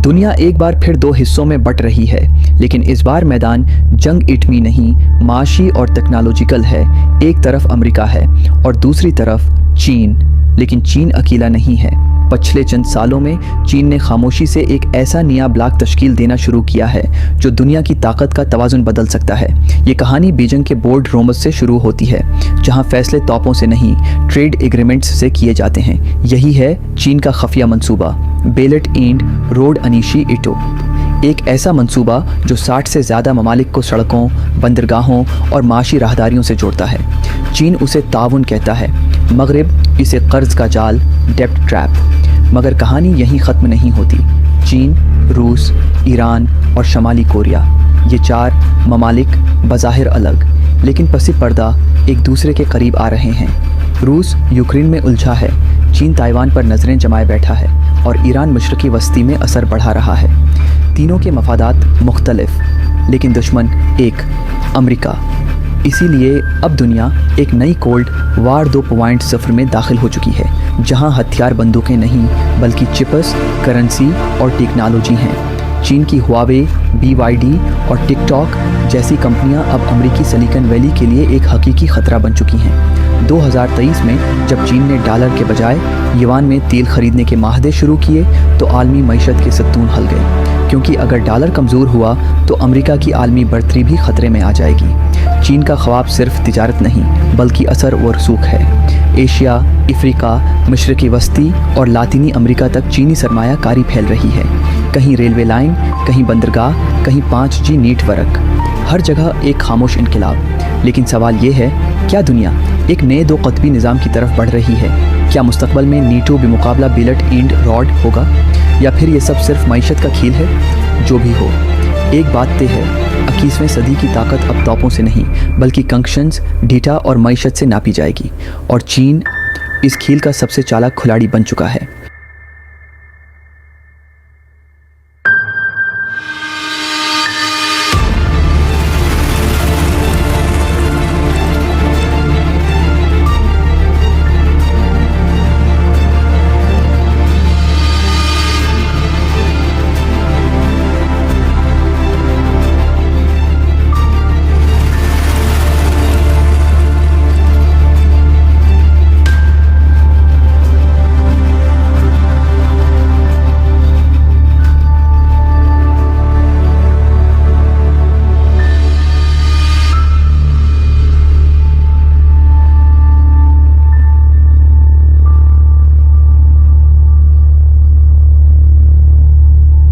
दुनिया एक बार फिर दो हिस्सों में बट रही है, लेकिन इस बार मैदान जंग इटमी नहीं, माशी और टेक्नोलॉजिकल है। एक तरफ अमेरिका है और दूसरी तरफ चीन। लेकिन चीन अकेला नहीं है। पिछले चंद सालों में चीन ने खामोशी से एक ऐसा नया ब्लॉक तश्कील देना शुरू किया है जो दुनिया की ताकत का तवाज़ुन बदल सकता है। ये कहानी बीजिंग के बोर्ड रूम्स से शुरू होती है, जहां फैसले तोपों से नहीं, ट्रेड एग्रीमेंट्स से किए जाते हैं। यही है चीन का खुफिया मंसूबा, बेल्ट एंड रोड इनिशिएटिव। एक ऐसा मंसूबा जो 60 से ज़्यादा ममालिक को सड़कों, बंदरगाहों और माशी राहदारियों से जोड़ता है। चीन उसे ताउन कहता है, मगरिब इसे कर्ज का जाल, डेब्ट ट्रैप। मगर कहानी यहीं ख़त्म नहीं होती। चीन, रूस, ईरान और शमाली कोरिया, ये चार ममालिक बज़ाहिर अलग, लेकिन पसी पर्दा एक दूसरे के करीब आ रहे हैं। रूस यूक्रेन में उलझा है, चीन ताइवान पर नज़रें जमाए बैठा है और ईरान मशरक़ी वस्ती में असर बढ़ा रहा है। तीनों के मफादात मुख्तलिफ, लेकिन दुश्मन एक, अमेरिका। इसीलिए अब दुनिया एक नई कोल्ड वार 2.0 में दाखिल हो चुकी है, जहां हथियार बंदूकें नहीं बल्कि चिप्स, करेंसी और टेक्नोलॉजी हैं। चीन की हुआवे, BYD और टिकटॉक जैसी कंपनियां अब अमेरिकी सिलिकॉन वैली के लिए एक हकीकी ख़तरा बन चुकी हैं। 2023 में जब चीन ने डॉलर के बजाय युआन में तेल खरीदने के माहदे शुरू किए तो आलमी मईशत के सतून हल गए, क्योंकि अगर डॉलर कमज़ोर हुआ तो अमेरिका की आलमी बढ़तरी भी ख़तरे में आ जाएगी। चीन का ख्वाब सिर्फ तिजारत नहीं बल्कि असर व रसूख है। एशिया, अफ्रीका, मशरक़ी वस्ती और लातीनी अमेरिका तक चीनी सरमायाकारी फैल रही है। कहीं रेलवे लाइन, कहीं बंदरगाह, कहीं 5G नेटवर्क, हर जगह एक खामोश इनकलाब। लेकिन सवाल ये है, क्या दुनिया एक नए दो क़तबी निज़ाम की तरफ बढ़ रही है? क्या मुस्तक़बल में नीटो बेमुकाबला बेल्ट एंड रोड होगा, या फिर ये सब सिर्फ मईशत का खेल है? जो भी हो, एक बात तय है, 21वीं सदी की ताकत अब तोपों से नहीं बल्कि कंक्शंस, डेटा और मईशत से नापी जाएगी। और चीन इस खेल का सबसे चालाक खिलाड़ी बन चुका है।